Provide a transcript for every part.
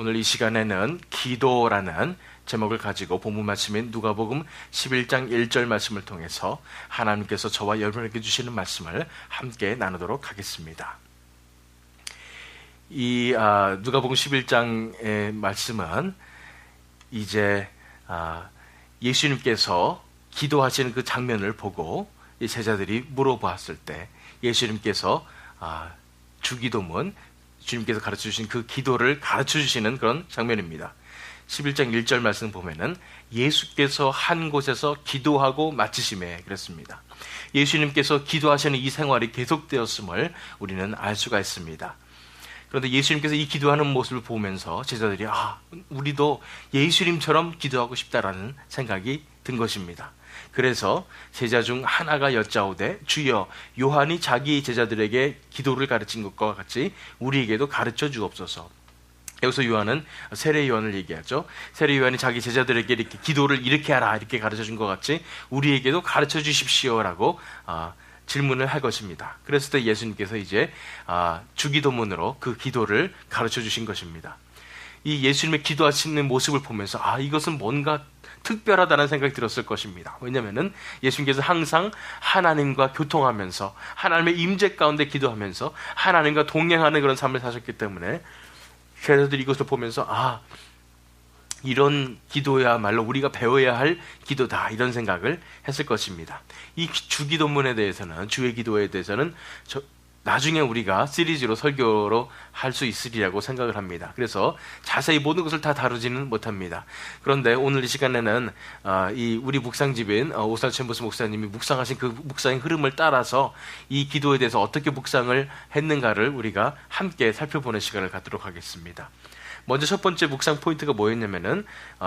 오늘 이 시간에는 기도라는 제목을 가지고 본문 말씀인 누가복음 11장 1절 말씀을 통해서 하나님께서 저와 여러분에게 주시는 말씀을 함께 나누도록 하겠습니다. 이 누가복음 11장의 말씀은 이제 예수님께서 기도하시는 그 장면을 보고 이 제자들이 물어보았을 때 예수님께서 주기도문, 주님께서 가르쳐주신 그 기도를 가르쳐주시는 그런 장면입니다. 11장 1절 말씀 보면은 예수께서 한 곳에서 기도하고 마치심에 그랬습니다. 예수님께서 기도하시는 이 생활이 계속되었음을 우리는 알 수가 있습니다. 그런데 예수님께서 이 기도하는 모습을 보면서 제자들이 우리도 예수님처럼 기도하고 싶다라는 생각이 든 것입니다. 그래서 제자 중 하나가 여짜오되 주여 요한이 자기 제자들에게 기도를 가르친 것과 같이 우리에게도 가르쳐 주옵소서. 여기서 요한은 세례 요한을 얘기하죠. 세례 요한이 자기 제자들에게 이렇게 기도를 이렇게 하라 이렇게 가르쳐 준 것 같이 우리에게도 가르쳐 주십시오라고 질문을 할 것입니다. 그랬을 때 예수님께서 이제 주기도문으로 그 기도를 가르쳐 주신 것입니다. 이 예수님의 기도하시는 모습을 보면서 이것은 뭔가 특별하다는 생각이 들었을 것입니다. 왜냐하면 예수님께서 항상 하나님과 교통하면서 하나님의 임재 가운데 기도하면서 하나님과 동행하는 그런 삶을 사셨기 때문에 제자들이 이것을 보면서 이런 기도야말로 우리가 배워야 할 기도다 이런 생각을 했을 것입니다. 이 주기도문에 대해서는 주의 기도에 대해서는 나중에 우리가 시리즈로 설교로 할 수 있으리라고 생각을 합니다. 그래서 자세히 모든 것을 다 다루지는 못합니다. 그런데 오늘 이 시간에는 우리 묵상집인 오살 챔버스 목사님이 묵상하신 그 묵상의 흐름을 따라서 이 기도에 대해서 어떻게 묵상을 했는가를 우리가 함께 살펴보는 시간을 갖도록 하겠습니다. 먼저 첫 번째 묵상 포인트가 뭐였냐면은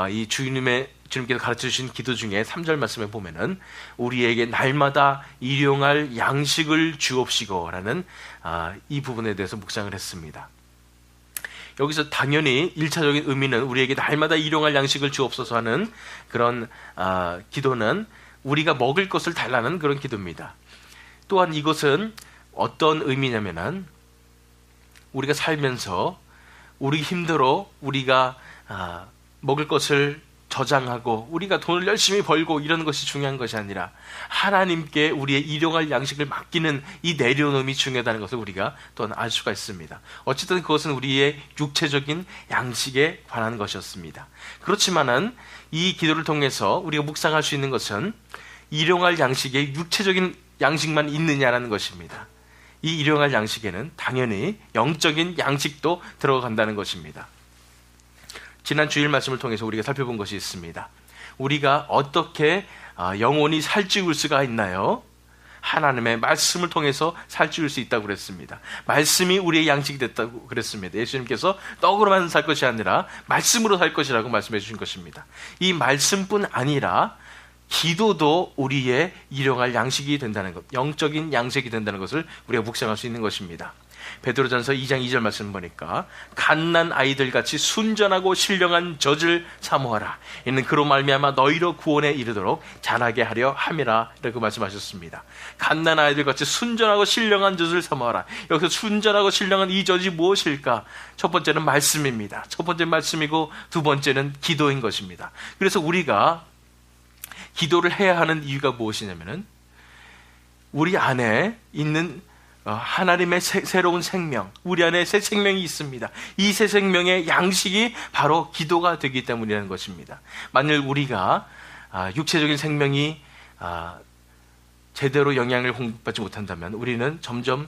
이 주님께서 가르쳐 주신 기도 중에 3절 말씀에 보면은 우리에게 날마다 일용할 양식을 주옵시고라는 이 부분에 대해서 묵상을 했습니다. 여기서 당연히 1차적인 의미는 우리에게 날마다 일용할 양식을 주옵소서 하는 그런 기도는 우리가 먹을 것을 달라는 그런 기도입니다. 또한 이것은 어떤 의미냐면은 우리가 살면서 우리 힘들어 우리가 먹을 것을 저장하고 우리가 돈을 열심히 벌고 이런 것이 중요한 것이 아니라 하나님께 우리의 일용할 양식을 맡기는 이 내려놓음이 중요하다는 것을 우리가 또한 알 수가 있습니다. 어쨌든 그것은 우리의 육체적인 양식에 관한 것이었습니다. 그렇지만은 이 기도를 통해서 우리가 묵상할 수 있는 것은 일용할 양식에 육체적인 양식만 있느냐라는 것입니다. 이 일용할 양식에는 당연히 영적인 양식도 들어간다는 것입니다. 지난 주일 말씀을 통해서 우리가 살펴본 것이 있습니다. 우리가 어떻게 영원히 살찌울 수가 있나요? 하나님의 말씀을 통해서 살찌울 수 있다고 그랬습니다. 말씀이 우리의 양식이 됐다고 그랬습니다. 예수님께서 떡으로만 살 것이 아니라 말씀으로 살 것이라고 말씀해 주신 것입니다. 이 말씀뿐 아니라 기도도 우리의 일용할 양식이 된다는 것, 영적인 양식이 된다는 것을 우리가 묵상할 수 있는 것입니다. 베드로전서 2장 2절 말씀 보니까 갓난 아이들같이 순전하고 신령한 젖을 사모하라. 이는 그로 말미암아 너희로 구원에 이르도록 자라게 하려 함이라 이렇게 말씀하셨습니다. 갓난 아이들같이 순전하고 신령한 젖을 사모하라. 여기서 순전하고 신령한 이 젖이 무엇일까? 첫 번째는 말씀입니다. 첫 번째 말씀이고 두 번째는 기도인 것입니다. 그래서 우리가 기도를 해야 하는 이유가 무엇이냐면은 우리 안에 있는 하나님의 새로운 생명, 우리 안에 새 생명이 있습니다. 이 새 생명의 양식이 바로 기도가 되기 때문이라는 것입니다. 만일 우리가 육체적인 생명이 제대로 영양을 공급받지 못한다면 우리는 점점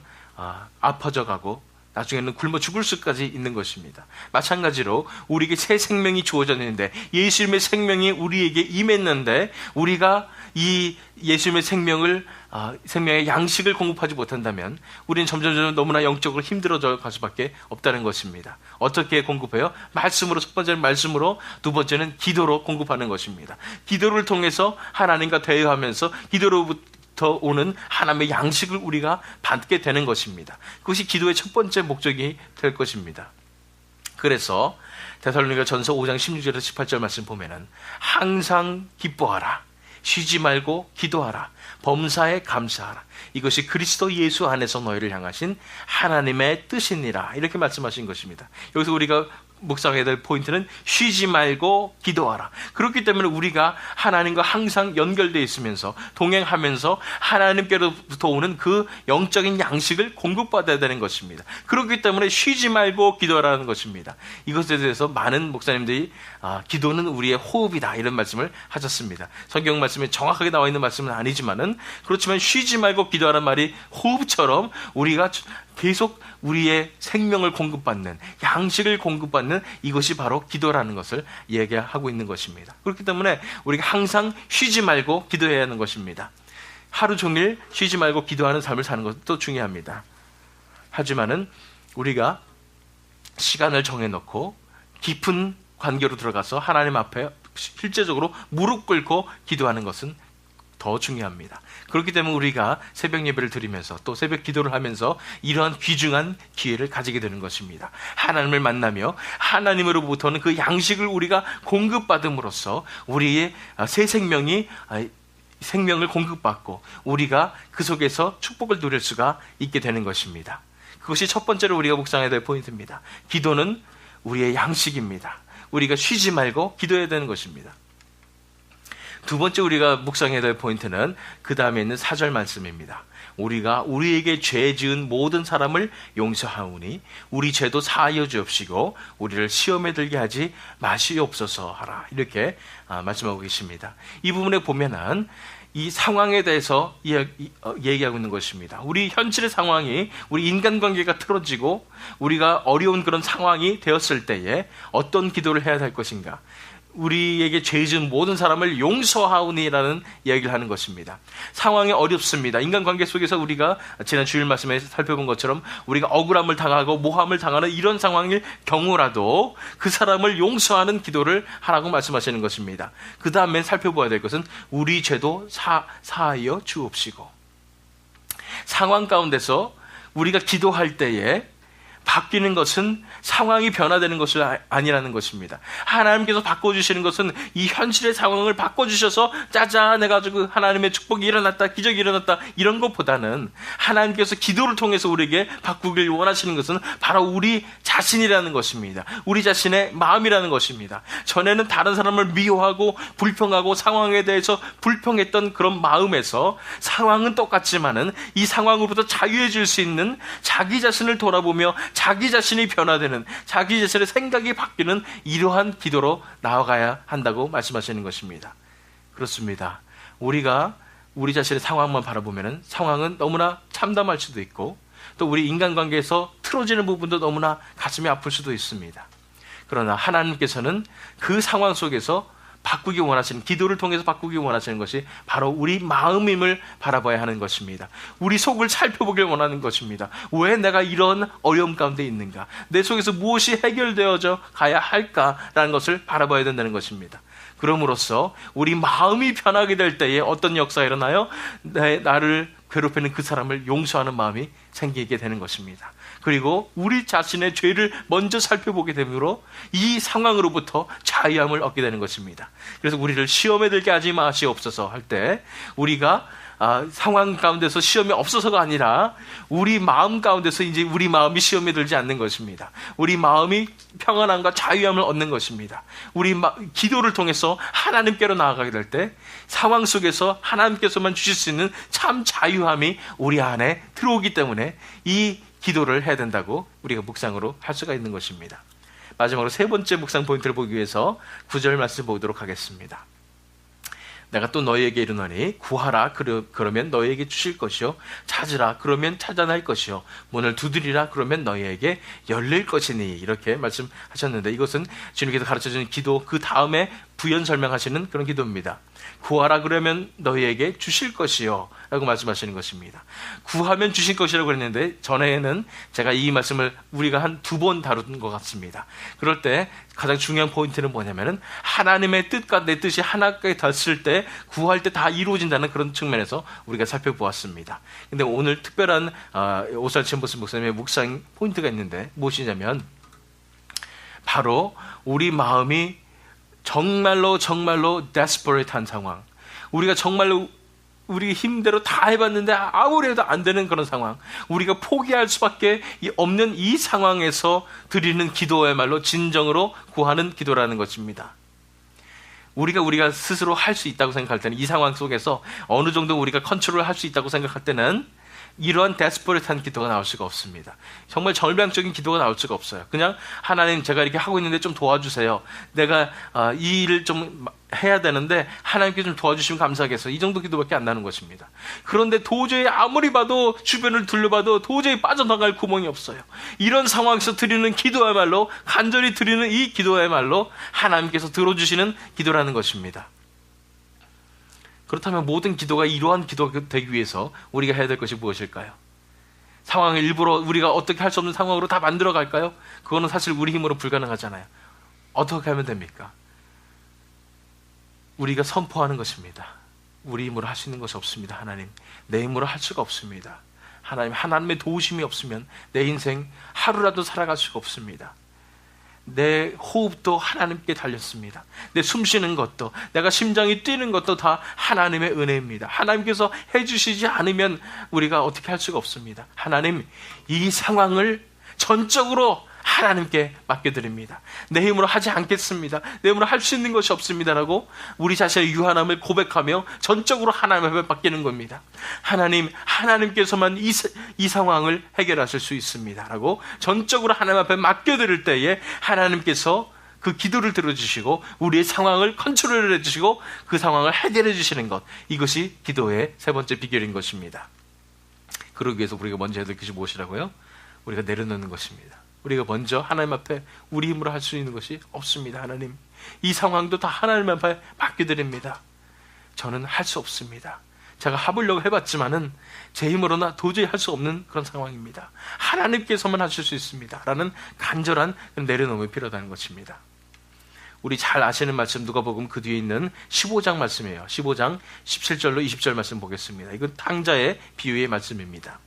아파져 가고 나중에는 굶어 죽을 수까지 있는 것입니다. 마찬가지로 우리에게 새 생명이 주어졌는데 예수님의 생명이 우리에게 임했는데 우리가 이 예수님의 생명의 양식을 공급하지 못한다면 우리는 점점 너무나 영적으로 힘들어져 갈 수밖에 없다는 것입니다. 어떻게 공급해요? 말씀으로, 첫 번째는 말씀으로, 두 번째는 기도로 공급하는 것입니다. 기도를 통해서 하나님과 대화하면서 기도로부터 오는 하나님의 양식을 우리가 받게 되는 것입니다. 그것이 기도의 첫 번째 목적이 될 것입니다. 그래서 데살로니가 전서 5장 16절에서 18절 말씀 보면은 항상 기뻐하라, 쉬지 말고 기도하라, 범사에 감사하라, 이것이 그리스도 예수 안에서 너희를 향하신 하나님의 뜻이니라, 이렇게 말씀하신 것입니다. 여기서 우리가 묵상해야 될 포인트는 쉬지 말고 기도하라. 그렇기 때문에 우리가 하나님과 항상 연결되어 있으면서 동행하면서 하나님께로부터 오는 그 영적인 양식을 공급받아야 되는 것입니다. 그렇기 때문에 쉬지 말고 기도하라는 것입니다. 이것에 대해서 많은 목사님들이 기도는 우리의 호흡이다 이런 말씀을 하셨습니다. 성경 말씀에 정확하게 나와 있는 말씀은 아니지만은 그렇지만 쉬지 말고 기도하라는 말이 호흡처럼 우리가 계속 우리의 생명을 공급받는 양식을 공급받는 이것이 바로 기도라는 것을 얘기하고 있는 것입니다. 그렇기 때문에 우리가 항상 쉬지 말고 기도해야 하는 것입니다. 하루 종일 쉬지 말고 기도하는 삶을 사는 것도 중요합니다. 하지만은 우리가 시간을 정해놓고 깊은 관계로 들어가서 하나님 앞에 실제적으로 무릎 꿇고 기도하는 것은 더 중요합니다. 그렇기 때문에 우리가 새벽 예배를 드리면서 또 새벽 기도를 하면서 이러한 귀중한 기회를 가지게 되는 것입니다. 하나님을 만나며 하나님으로부터는 그 양식을 우리가 공급받음으로써 우리의 새 생명을 공급받고 우리가 그 속에서 축복을 누릴 수가 있게 되는 것입니다. 그것이 첫 번째로 우리가 묵상해야 될 포인트입니다. 기도는 우리의 양식입니다. 우리가 쉬지 말고 기도해야 되는 것입니다. 두 번째 우리가 묵상해야 될 포인트는 그 다음에 있는 4절 말씀입니다. 우리가 우리에게 죄 지은 모든 사람을 용서하오니 우리 죄도 사하여 주옵시고 우리를 시험에 들게 하지 마시옵소서 하라. 이렇게 말씀하고 계십니다. 이 부분에 보면은 이 상황에 대해서 얘기하고 있는 것입니다. 우리 현실의 상황이 우리 인간관계가 틀어지고 우리가 어려운 그런 상황이 되었을 때에 어떤 기도를 해야 될 것인가. 우리에게 죄 지은 모든 사람을 용서하오니라는 이야기를 하는 것입니다. 상황이 어렵습니다. 인간관계 속에서 우리가 지난 주일 말씀에 살펴본 것처럼 우리가 억울함을 당하고 모함을 당하는 이런 상황일 경우라도 그 사람을 용서하는 기도를 하라고 말씀하시는 것입니다. 그 다음에 살펴봐야 될 것은 우리 죄도 사하여 주옵시고. 상황 가운데서 우리가 기도할 때에 바뀌는 것은 상황이 변화되는 것이 아니라는 것입니다. 하나님께서 바꿔주시는 것은 이 현실의 상황을 바꿔주셔서 짜잔 해가지고 하나님의 축복이 일어났다, 기적이 일어났다 이런 것보다는 하나님께서 기도를 통해서 우리에게 바꾸길 원하시는 것은 바로 우리 자신이라는 것입니다. 우리 자신의 마음이라는 것입니다. 전에는 다른 사람을 미워하고 불평하고 상황에 대해서 불평했던 그런 마음에서 상황은 똑같지만은 이 상황으로부터 자유해질 수 있는 자기 자신을 돌아보며 자기 자신이 변화되는, 자기 자신의 생각이 바뀌는 이러한 기도로 나아가야 한다고 말씀하시는 것입니다. 그렇습니다. 우리가 우리 자신의 상황만 바라보면 상황은 너무나 참담할 수도 있고 또 우리 인간관계에서 틀어지는 부분도 너무나 가슴이 아플 수도 있습니다. 그러나 하나님께서는 그 상황 속에서 바꾸기 원하시는, 기도를 통해서 바꾸기 원하시는 것이 바로 우리 마음임을 바라봐야 하는 것입니다. 우리 속을 살펴보길 원하는 것입니다. 왜 내가 이런 어려움 가운데 있는가? 내 속에서 무엇이 해결되어져 가야 할까라는 것을 바라봐야 된다는 것입니다. 그럼으로써 우리 마음이 변하게 될 때에 어떤 역사가 일어나요? 나를 괴롭히는 그 사람을 용서하는 마음이 생기게 되는 것입니다. 그리고 우리 자신의 죄를 먼저 살펴보게 되므로 이 상황으로부터 자유함을 얻게 되는 것입니다. 그래서 우리를 시험에 들게 하지 마시옵소서 할 때 우리가 상황 가운데서 시험이 없어서가 아니라 우리 마음 가운데서 이제 우리 마음이 시험에 들지 않는 것입니다. 우리 마음이 평안함과 자유함을 얻는 것입니다. 우리 기도를 통해서 하나님께로 나아가게 될 때 상황 속에서 하나님께서만 주실 수 있는 참 자유함이 우리 안에 들어오기 때문에 이 기도를 해야 된다고 우리가 묵상으로 할 수가 있는 것입니다. 마지막으로 세 번째 묵상 포인트를 보기 위해서 9절 말씀 보도록 하겠습니다. 내가 또 너희에게 이르노니 구하라 그러면 너희에게 주실 것이요 찾으라 그러면 찾아날 것이요 문을 두드리라 그러면 너희에게 열릴 것이니 이렇게 말씀하셨는데 이것은 주님께서 가르쳐주는 기도 그 다음에 부연 설명하시는 그런 기도입니다. 구하라 그러면 너희에게 주실 것이요 라고 말씀하시는 것입니다. 구하면 주실 것이라고 그랬는데 전에는 제가 이 말씀을 우리가 한 2번 다룬 것 같습니다. 그럴 때 가장 중요한 포인트는 뭐냐면은 하나님의 뜻과 내 뜻이 하나께 닿았을 때 구할 때 다 이루어진다는 그런 측면에서 우리가 살펴보았습니다. 근데 오늘 특별한 오살 챔버스 목사님의 묵상 포인트가 있는데 무엇이냐면 바로 우리 마음이 정말로 desperate한 상황, 우리가 정말로 우리 힘대로 다 해봤는데 아무리 해도 안 되는 그런 상황, 우리가 포기할 수밖에 없는 이 상황에서 드리는 기도야말로 진정으로 구하는 기도라는 것입니다. 우리가 스스로 할 수 있다고 생각할 때는, 이 상황 속에서 어느 정도 우리가 컨트롤을 할 수 있다고 생각할 때는 이러한 데스퍼레트한 기도가 나올 수가 없습니다. 정말 절망적인 기도가 나올 수가 없어요. 그냥 하나님, 제가 이렇게 하고 있는데 좀 도와주세요. 내가 이 일을 좀 해야 되는데 하나님께 좀 도와주시면 감사하겠어요. 이 정도 기도밖에 안 나는 것입니다. 그런데 도저히 아무리 봐도, 주변을 둘러봐도 도저히 빠져나갈 구멍이 없어요. 이런 상황에서 드리는 기도야말로, 간절히 드리는 이 기도야말로 하나님께서 들어주시는 기도라는 것입니다. 그렇다면 모든 기도가 이러한 기도가 되기 위해서 우리가 해야 될 것이 무엇일까요? 상황을 일부러 우리가 어떻게 할 수 없는 상황으로 다 만들어 갈까요? 그거는 사실 우리 힘으로 불가능하잖아요. 어떻게 하면 됩니까? 우리가 선포하는 것입니다. 우리 힘으로 할 수 있는 것이 없습니다. 하나님, 내 힘으로 할 수가 없습니다. 하나님의 도우심이 없으면 내 인생 하루라도 살아갈 수가 없습니다. 내 호흡도 하나님께 달렸습니다. 내 숨쉬는 것도, 내가 심장이 뛰는 것도 다 하나님의 은혜입니다. 하나님께서 해주시지 않으면 우리가 어떻게 할 수가 없습니다. 하나님, 이 상황을 전적으로 하나님께 맡겨드립니다. 내 힘으로 하지 않겠습니다. 내 힘으로 할 수 있는 것이 없습니다라고 우리 자신의 유한함을 고백하며 전적으로 하나님 앞에 맡기는 겁니다. 하나님께서만 이 상황을 해결하실 수 있습니다라고 전적으로 하나님 앞에 맡겨드릴 때에 하나님께서 그 기도를 들어주시고 우리의 상황을 컨트롤을 해주시고 그 상황을 해결해 주시는 것, 이것이 기도의 세 번째 비결인 것입니다. 그러기 위해서 우리가 먼저 해야 될 것이 무엇이라고요? 우리가 내려놓는 것입니다. 우리가 먼저 하나님 앞에 우리 힘으로 할 수 있는 것이 없습니다. 하나님, 이 상황도 다 하나님 앞에 맡겨드립니다. 저는 할 수 없습니다. 제가 해보려고 해봤지만은 제 힘으로는 도저히 할 수 없는 그런 상황입니다. 하나님께서만 하실 수 있습니다. 라는 간절한 내려놓음이 필요하다는 것입니다. 우리 잘 아시는 말씀, 누가복음 그 뒤에 있는 15장 말씀이에요. 15장 17절로 20절 말씀 보겠습니다. 이건 탕자의 비유의 말씀입니다.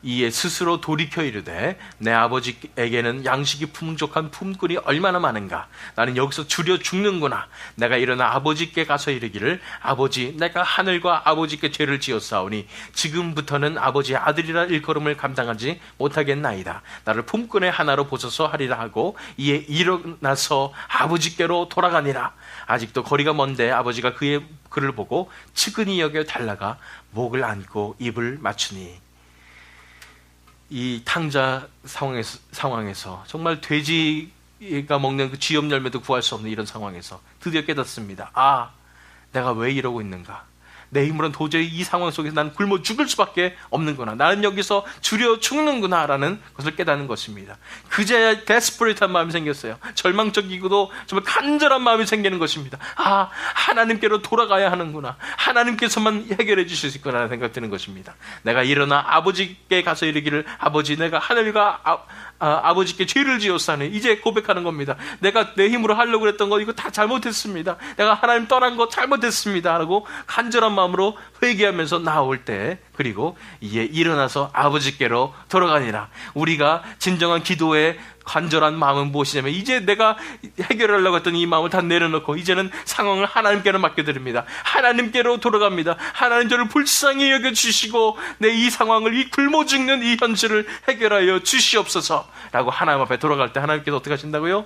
이에 스스로 돌이켜 이르되 내 아버지에게는 양식이 풍족한 품꾼이 얼마나 많은가. 나는 여기서 줄여 죽는구나. 내가 일어나 아버지께 가서 이르기를 아버지, 내가 하늘과 아버지께 죄를 지었사오니 지금부터는 아버지의 아들이라 일컬음을 감당하지 못하겠나이다. 나를 품꾼의 하나로 보소서 하리라 하고 이에 일어나서 아버지께로 돌아가니라. 아직도 거리가 먼데 아버지가 그를 보고 측은히 여겨 달라가 목을 안고 입을 맞추니. 이 탕자 상황에서 정말 돼지가 먹는 그 쥐염 열매도 구할 수 없는 이런 상황에서 드디어 깨닫습니다. 아, 내가 왜 이러고 있는가? 내 힘으로는 도저히 이 상황 속에서 나는 굶어 죽을 수밖에 없는구나. 나는 여기서 줄여 죽는구나 라는 것을 깨닫는 것입니다. 그제야 데스퍼레이트한 마음이 생겼어요. 절망적이고도 정말 간절한 마음이 생기는 것입니다. 아, 하나님께로 돌아가야 하는구나. 하나님께서만 해결해 주실 수 있구나 라는 생각이 드는 것입니다. 내가 일어나 아버지께 가서 이르기를 아버지, 내가 하늘과 아버지께 죄를 지었사니. 이제 고백하는 겁니다. 내가 내 힘으로 하려고 했던 거 이거 다 잘못했습니다. 내가 하나님 떠난 거 잘못했습니다 라고 간절한 마음으로 회개하면서 나올 때, 그리고 이에 일어나서 아버지께로 돌아가니라. 우리가 진정한 기도의 간절한 마음은 무엇이냐면, 이제 내가 해결하려고 했던 이 마음을 다 내려놓고 이제는 상황을 하나님께로 맡겨드립니다. 하나님께로 돌아갑니다. 하나님, 저를 불쌍히 여겨주시고 내 이 상황을, 이 굶어 죽는 이 현실을 해결하여 주시옵소서 라고 하나님 앞에 돌아갈 때 하나님께서 어떻게 하신다고요?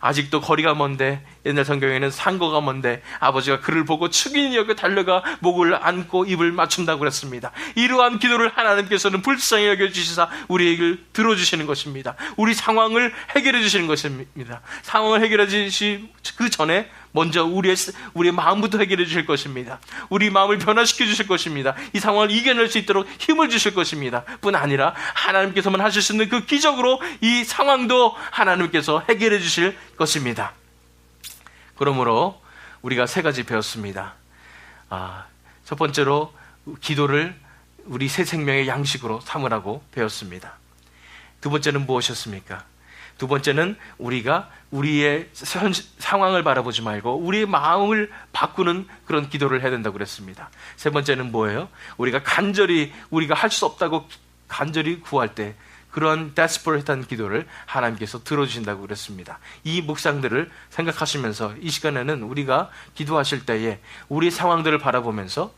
아직도 거리가 먼데, 옛날 성경에는 상거가 먼데 아버지가 그를 보고 측은히 여겨 달려가 목을 안고 입을 맞춘다고 그랬습니다. 이러한 기도를 하나님께서는 불쌍히 여겨주시사 우리에게 들어주시는 것입니다. 우리 상황을 해결해 주시는 것입니다. 상황을 해결해 주시 그 전에 먼저 우리의 마음부터 해결해 주실 것입니다. 우리 마음을 변화시켜 주실 것입니다. 이 상황을 이겨낼 수 있도록 힘을 주실 것입니다. 뿐 아니라 하나님께서만 하실 수 있는 그 기적으로 이 상황도 하나님께서 해결해 주실 것입니다. 그러므로 우리가 세 가지 배웠습니다. 첫 번째로 기도를 우리 새 생명의 양식으로 삼으라고 배웠습니다. 두 번째는 무엇이었습니까? 두 번째는 우리가 우리의 상황을 바라보지 말고 우리의 마음을 바꾸는 그런 기도를 해야 된다고 그랬습니다. 세 번째는 뭐예요? 우리가 할 수 없다고 간절히 구할 때 그런 데스퍼레이트한 기도를 하나님께서 들어주신다고 그랬습니다. 이 묵상들을 생각하시면서 이 시간에는 우리가 기도하실 때에 우리 상황들을 바라보면서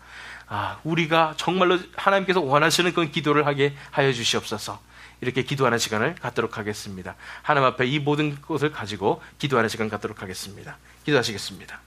우리가 정말로 하나님께서 원하시는 그런 기도를 하게 하여 주시옵소서. 이렇게 기도하는 시간을 갖도록 하겠습니다. 하나님 앞에 이 모든 것을 가지고 기도하는 시간 갖도록 하겠습니다. 기도하시겠습니다.